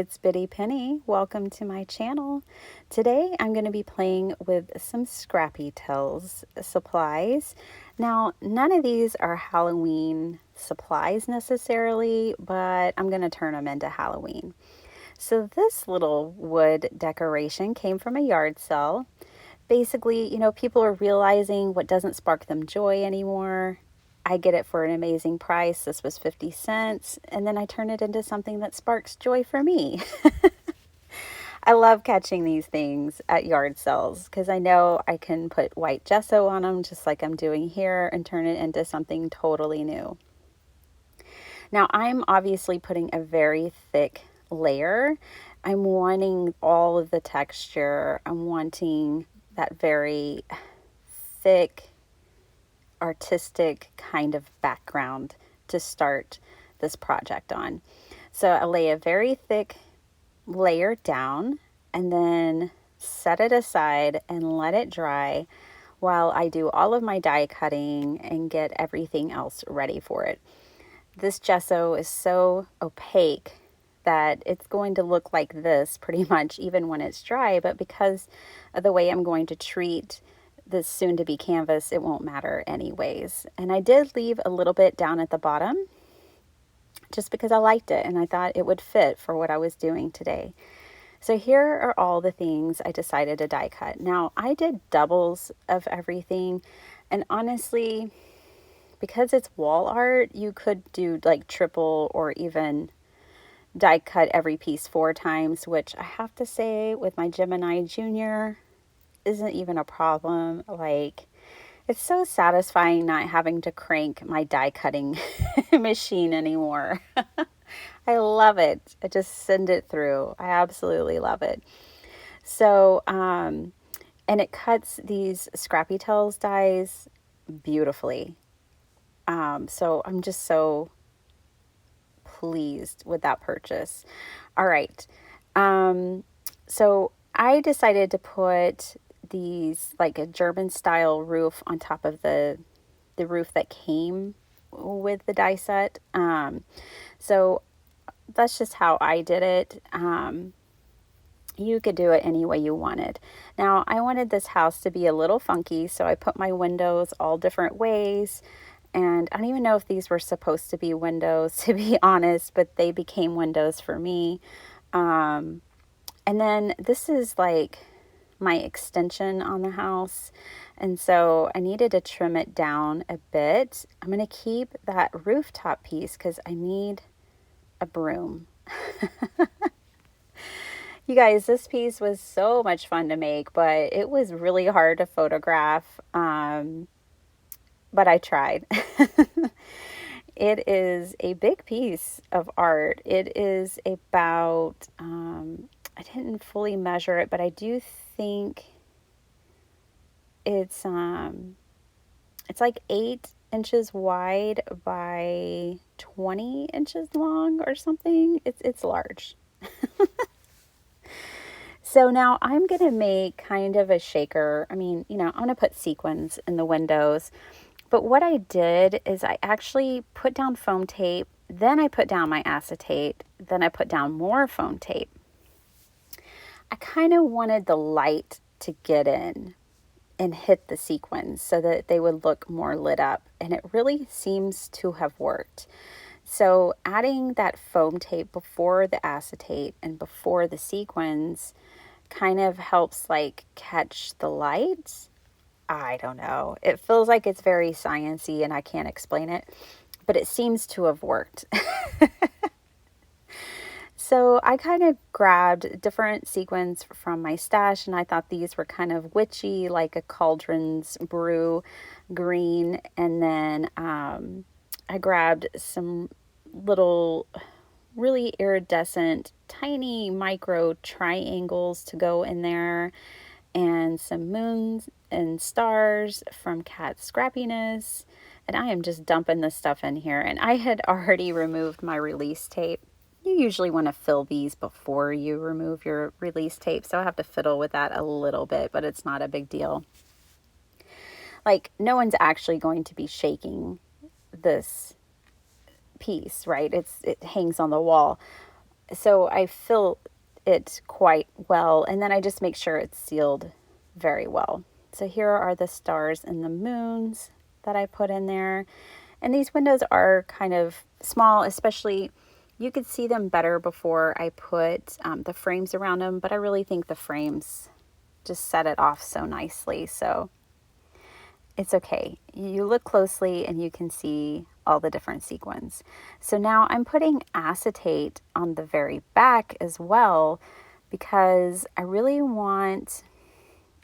it's Biddy Penny. Welcome to my channel. Today I'm going to be playing with some Scrappy Tails supplies. Now, none of these are Halloween supplies necessarily, but I'm going to turn them into Halloween. So this little wood decoration came from a yard sale. Basically, people are realizing what doesn't spark them joy anymore. I get it for an amazing price. This was 50 cents. And then I turn it into something that sparks joy for me. I love catching these things at yard sales because I know I can put white gesso on them just like I'm doing here and turn it into something totally new. Now I'm obviously putting a very thick layer. I'm wanting all of the texture. I'm wanting that very thick, artistic kind of background to start this project on. So I lay a very thick layer down and then set it aside and let it dry while I do all of my die cutting and get everything else ready for it. This gesso is so opaque that it's going to look like this pretty much even when it's dry, but because of the way I'm going to treat this soon-to-be canvas, it won't matter anyways. And I did leave a little bit down at the bottom just because I liked it and I thought it would fit for what I was doing today. So here are all the things I decided to die cut. Now, I did doubles of everything, and honestly, because it's wall art, you could do like triple or even die cut every piece 4 times, which I have to say with my Gemini Junior isn't even a problem. Like, it's so satisfying not having to crank my die cutting machine anymore. I love it. I just send it through. I absolutely love it. So, and it cuts these Scrappy Tails dies beautifully. So I'm just so pleased with that purchase. All right. So I decided to put these like a German style roof on top of the roof that came with the die set. So that's just how I did it. You could do it any way you wanted. Now, I wanted this house to be a little funky, so I put my windows all different ways. And I don't even know if these were supposed to be windows, to be honest, but they became windows for me. And then this is like my extension on the house. And so I needed to trim it down a bit. I'm going to keep that rooftop piece because I need a broom. You guys, this piece was so much fun to make, but it was really hard to photograph. But I tried. It is a big piece of art. It is about, I didn't fully measure it, but I do think it's like 8 inches wide by 20 inches long or something. It's large. So now I'm going to make kind of a shaker. I mean, I'm going to put sequins in the windows. But what I did is I actually put down foam tape, then I put down my acetate, then I put down more foam tape. I kind of wanted the light to get in and hit the sequins so that they would look more lit up. And it really seems to have worked. So adding that foam tape before the acetate and before the sequins kind of helps like catch the light. I don't know. It feels like it's very sciencey and I can't explain it, but it seems to have worked. So I kind of grabbed different sequins from my stash and I thought these were kind of witchy, like a cauldron's brew green. And then I grabbed some little really iridescent, tiny micro triangles to go in there, and some moons and stars from Cat Scrappiness. And I am just dumping this stuff in here. And I had already removed my release tape. You usually want to fill these before you remove your release tape. So I have to fiddle with that a little bit, but it's not a big deal. Like, no one's actually going to be shaking this piece, right? It hangs on the wall. So I fill it quite well, and then I just make sure it's sealed very well. So here are the stars and the moons that I put in there. And these windows are kind of small, especially you could see them better before I put the frames around them, but I really think the frames just set it off so nicely. So it's okay. You look closely and you can see all the different sequins. So now I'm putting acetate on the very back as well because I really want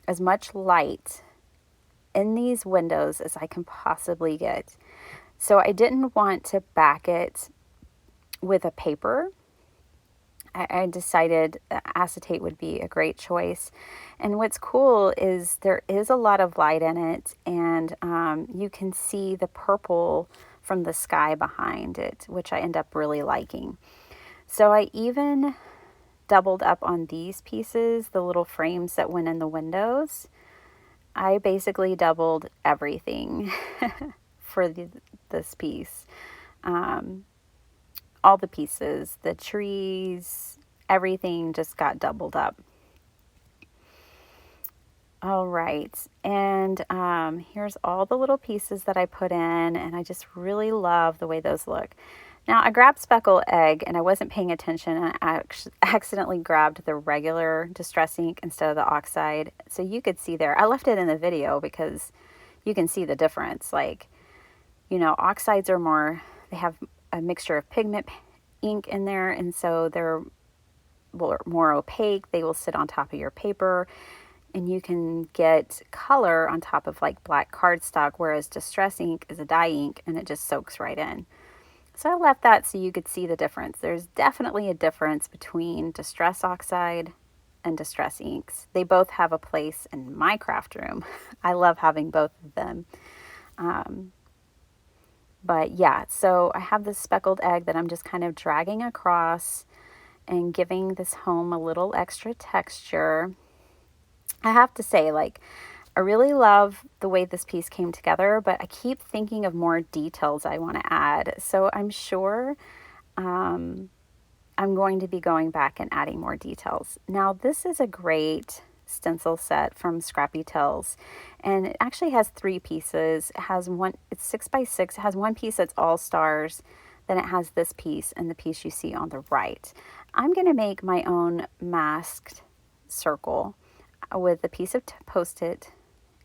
as much light in these windows as I can possibly get. So I didn't want to back it with a paper. I decided acetate would be a great choice. And what's cool is there is a lot of light in it, and you can see the purple from the sky behind it, which I end up really liking. So I even doubled up on these pieces, the little frames that went in the windows. I basically doubled everything for this piece. All the pieces, the trees, everything just got doubled up. All right, and here's all the little pieces that I put in, and I just really love the way those look. Now, I grabbed speckle egg, and I wasn't paying attention, and I accidentally grabbed the regular Distress ink instead of the oxide. So you could see there, I left it in the video because you can see the difference. Like, you know, oxides are more, they have a mixture of pigment ink in there, and so they're more opaque. They will sit on top of your paper, and you can get color on top of like black cardstock, whereas Distress ink is a dye ink and it just soaks right in. So I left that so you could see the difference. There's definitely a difference between Distress oxide and Distress inks. They both have a place in my craft room. I love having both of them. But yeah, so I have this speckled egg that I'm just kind of dragging across and giving this home a little extra texture. I have to say, like, I really love the way this piece came together, but I keep thinking of more details I want to add. So I'm sure I'm going to be going back and adding more details. Now, this is a great stencil set from Scrappy Tails, and it actually has 3 pieces. It has one, it's 6x6. It has one piece that's all stars, then it has this piece and the piece you see on the right. I'm going to make my own masked circle with a piece of Post-it,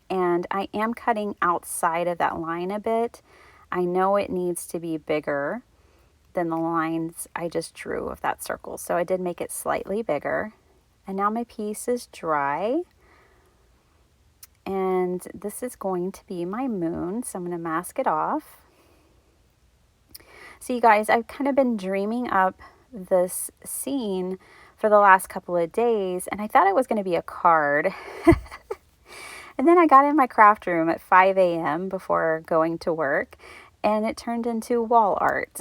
and I am cutting outside of that line a bit. I know it needs to be bigger than the lines I just drew of that circle, so I did make it slightly bigger. And now my piece is dry, and this is going to be my moon, so I'm going to mask it off. So you guys, I've kind of been dreaming up this scene for the last couple of days, and I thought it was going to be a card. And then I got in my craft room at 5 a.m. before going to work, and it turned into wall art.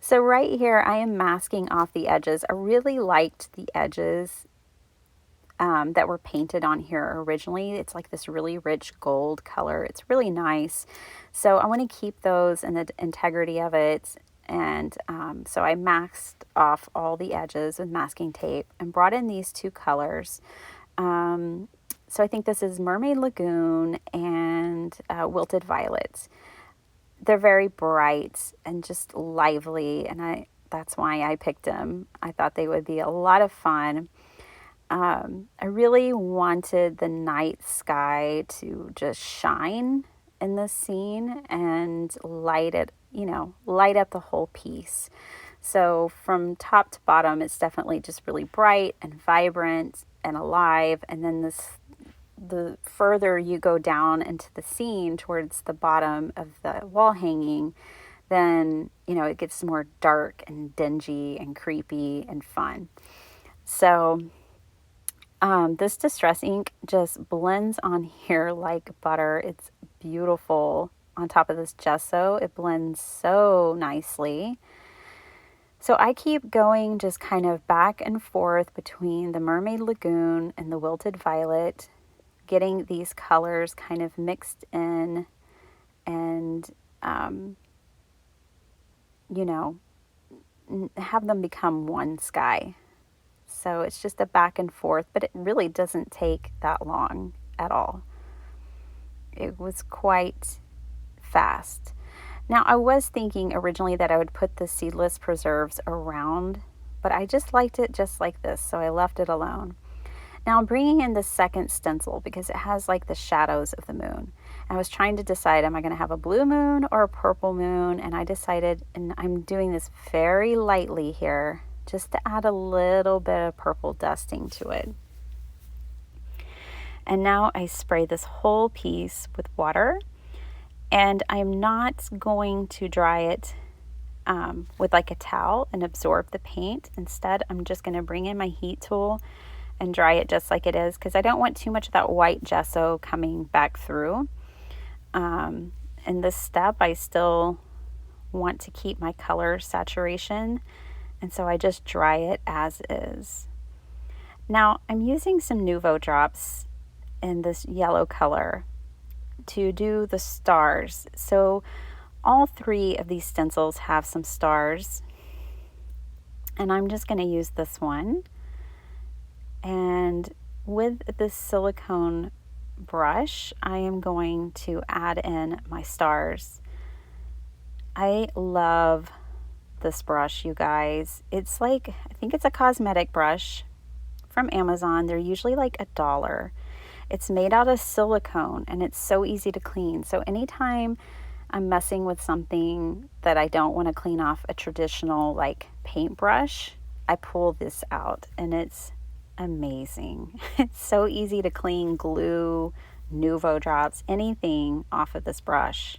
So right here, I am masking off the edges. I really liked the edges that were painted on here originally. It's like this really rich gold color. It's really nice. So I want to keep those and the integrity of it. And so I masked off all the edges with masking tape and brought in these 2 colors. So I think this is Mermaid Lagoon and Wilted Violet. They're very bright and just lively, and that's why I picked them. I thought they would be a lot of fun. I really wanted the night sky to just shine in this scene and light it, you know, light up the whole piece. So from top to bottom, it's definitely just really bright and vibrant and alive. And then the further you go down into the scene towards the bottom of the wall hanging, then, you know, it gets more dark and dingy and creepy and fun. So this Distress ink just blends on here like butter. It's beautiful on top of this gesso. It blends so nicely. So I keep going just kind of back and forth between the Mermaid Lagoon and the Wilted Violet, getting these colors kind of mixed in and, you know, have them become one sky. So it's just a back and forth, but it really doesn't take that long at all. It was quite fast. Now, I was thinking originally that I would put the seedless preserves around, but I just liked it just like this, so I left it alone. Now I'm bringing in the second stencil because it has like the shadows of the moon. I was trying to decide, am I going to have a blue moon or a purple moon? And I decided, and I'm doing this very lightly here, just to add a little bit of purple dusting to it. And now I spray this whole piece with water, and I'm not going to dry it with like a towel and absorb the paint. Instead, I'm just going to bring in my heat tool and dry it just like it is, because I don't want too much of that white gesso coming back through. In this step, I still want to keep my color saturation, and so I just dry it as is. Now, I'm using some Nuvo drops in this yellow color to do the stars. So all three of these stencils have some stars, and I'm just going to use this one. And with this silicone brush, I am going to add in my stars. I love this brush, you guys. It's like, I think it's a cosmetic brush from Amazon. They're usually like $1. It's made out of silicone and it's so easy to clean. So anytime I'm messing with something that I don't want to clean off a traditional like paintbrush, I pull this out and it's amazing. It's so easy to clean glue, Nuvo drops, anything off of this brush.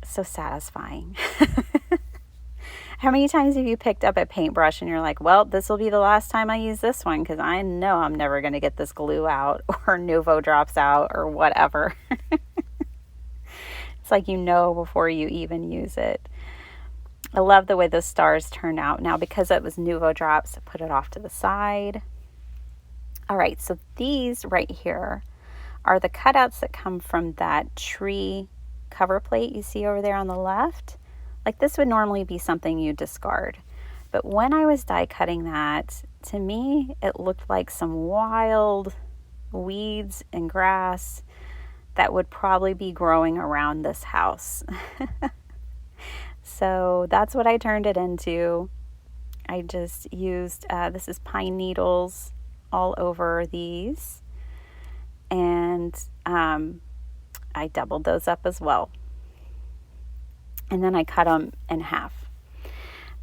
So satisfying. How many times have you picked up a paintbrush and you're like, well, this will be the last time I use this one because I know I'm never going to get this glue out or Nuvo drops out or whatever. It's like you know before you even use it. I love the way those stars turned out. Now, because it was Nuvo drops, I put it off to the side. All right, so these right here are the cutouts that come from that tree cover plate you see over there on the left. Like this would normally be something you discard. But when I was die cutting that, to me, it looked like some wild weeds and grass that would probably be growing around this house. So that's what I turned it into. I just used, this is pine needles all over these. And I doubled those up as well. And then I cut them in half.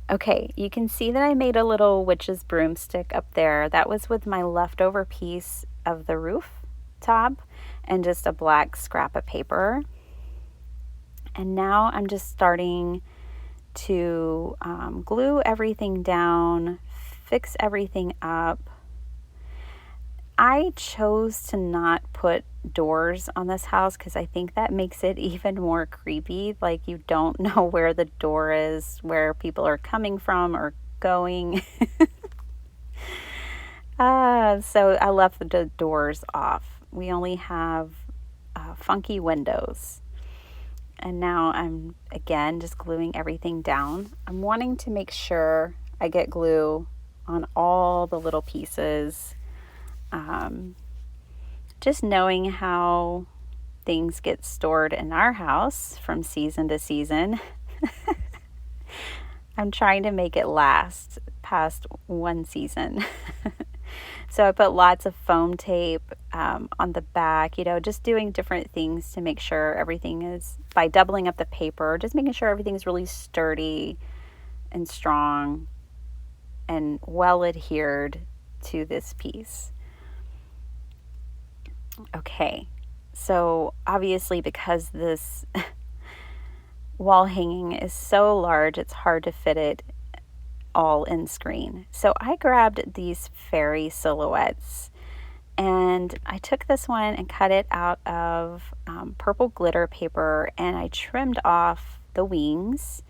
Okay, you can see that I made a little witch's broomstick up there. That was with my leftover piece of the roof top and just a black scrap of paper. And now I'm just starting to glue everything down, fix everything up. I chose to not put doors on this house because I think that makes it even more creepy. Like you don't know where the door is, where people are coming from or going. So I left the doors off. We only have funky windows. And now I'm, again, just gluing everything down. I'm wanting to make sure I get glue on all the little pieces. Just knowing how things get stored in our house from season to season. I'm trying to make it last past one season. So I put lots of foam tape on the back, just doing different things to make sure everything is, by doubling up the paper, just making sure everything's really sturdy and strong and well adhered to this piece. Okay, so obviously because this wall hanging is so large, it's hard to fit it all in screen. So I grabbed these fairy silhouettes and I took this one and cut it out of purple glitter paper, and I trimmed off the wings,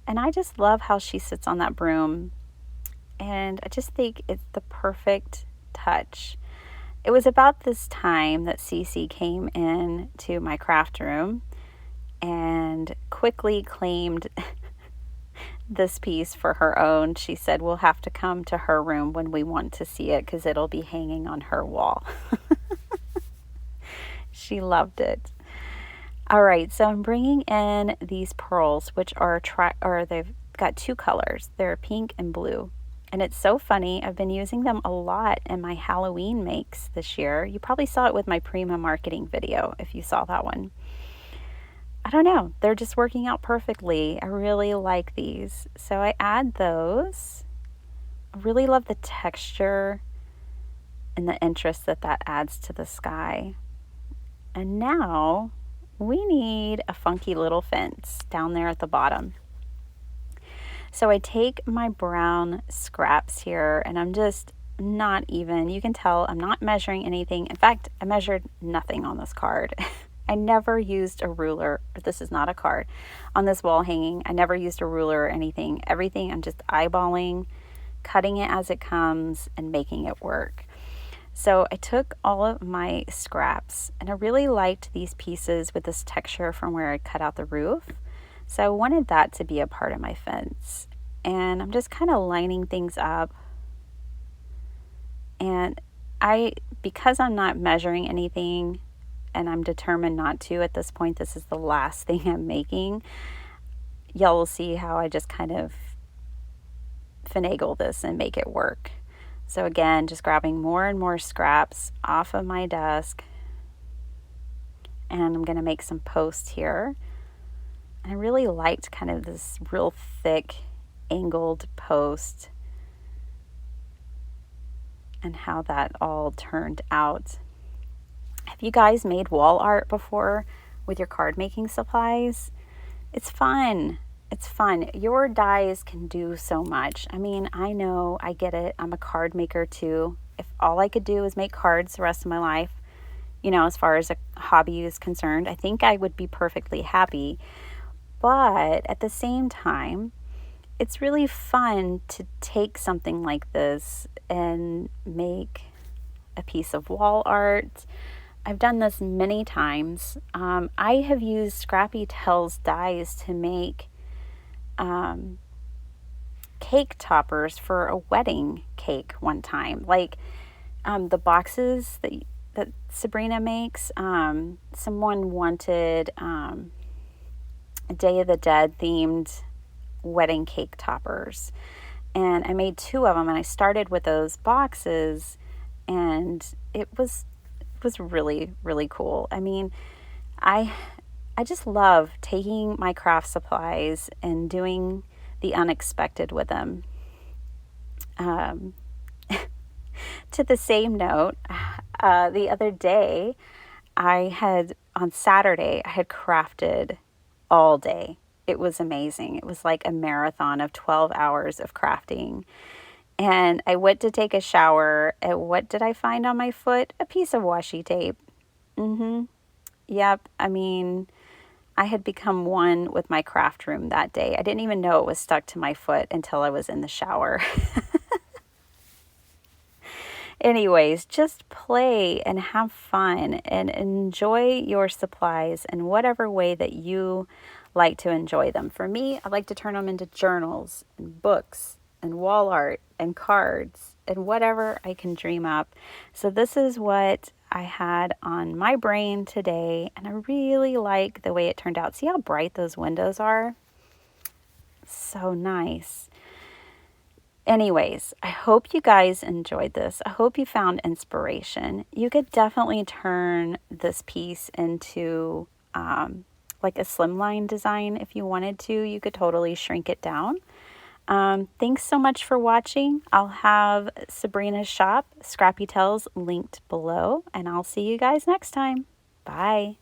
and I just love how she sits on that broom, and I just think it's the perfect touch. It was about this time that Cece came in to my craft room and quickly claimed this piece for her own. She said we'll have to come to her room when we want to see it because it'll be hanging on her wall. She loved it. All right, so I'm bringing in these pearls, which are they've got two colors. They're pink and blue. And it's so funny. I've been using them a lot in my Halloween makes this year. You probably saw it with my Prima marketing video if you saw that one. I don't know. They're just working out perfectly. I really like these. So I add those. I really love the texture and the interest that that adds to the sky. And now we need a funky little fence down there at the bottom. So I take my brown scraps here, and I'm just not even, you can tell I'm not measuring anything. In fact, I measured nothing on this card. I never used a ruler. This is not a card. On this wall hanging, I never used a ruler or anything. Everything I'm just eyeballing, cutting it as it comes, and making it work. So I took all of my scraps, and I really liked these pieces with this texture from where I cut out the roof. So I wanted that to be a part of my fence. And I'm just kind of lining things up. And because I'm not measuring anything, and I'm determined not to at this point, this is the last thing I'm making, y'all will see how I just kind of finagle this and make it work. So again, just grabbing more and more scraps off of my desk. And I'm going to make some posts here. And I really liked kind of this real thick angled post and how that all turned out. Have you guys made wall art before with your card making supplies? It's fun. It's fun. Your dies can do so much. I mean, I know, I get it. I'm a card maker too. If all I could do is make cards the rest of my life, you know, as far as a hobby is concerned, I think I would be perfectly happy. But at the same time, it's really fun to take something like this and make a piece of wall art. I've done this many times. I have used Scrappy Tails dies to make cake toppers for a wedding cake one time. Like the boxes that Sabrina makes. Someone wanted a Day of the Dead themed wedding cake toppers. And I made 2 of them, and I started with those boxes, and it was really, really cool. I mean, I just love taking my craft supplies and doing the unexpected with them. To the same note, the other day, on Saturday, I had crafted all day. It was amazing. It was like a marathon of 12 hours of crafting. And I went to take a shower, and what did I find on my foot? A piece of washi tape. Yep. I mean, I had become one with my craft room that day. I didn't even know it was stuck to my foot until I was in the shower. Anyways, just play and have fun and enjoy your supplies in whatever way that you like to enjoy them. For me, I like to turn them into journals and books and wall art and cards and whatever I can dream up. So this is what I had on my brain today, and I really like the way it turned out. See how bright those windows are? So nice. Anyways, I hope you guys enjoyed this. I hope you found inspiration. You could definitely turn this piece into like a slimline design if you wanted to. You could totally shrink it down. Thanks so much for watching. I'll have Sabrina's shop, Scrappy Tails, linked below, and I'll see you guys next time. Bye.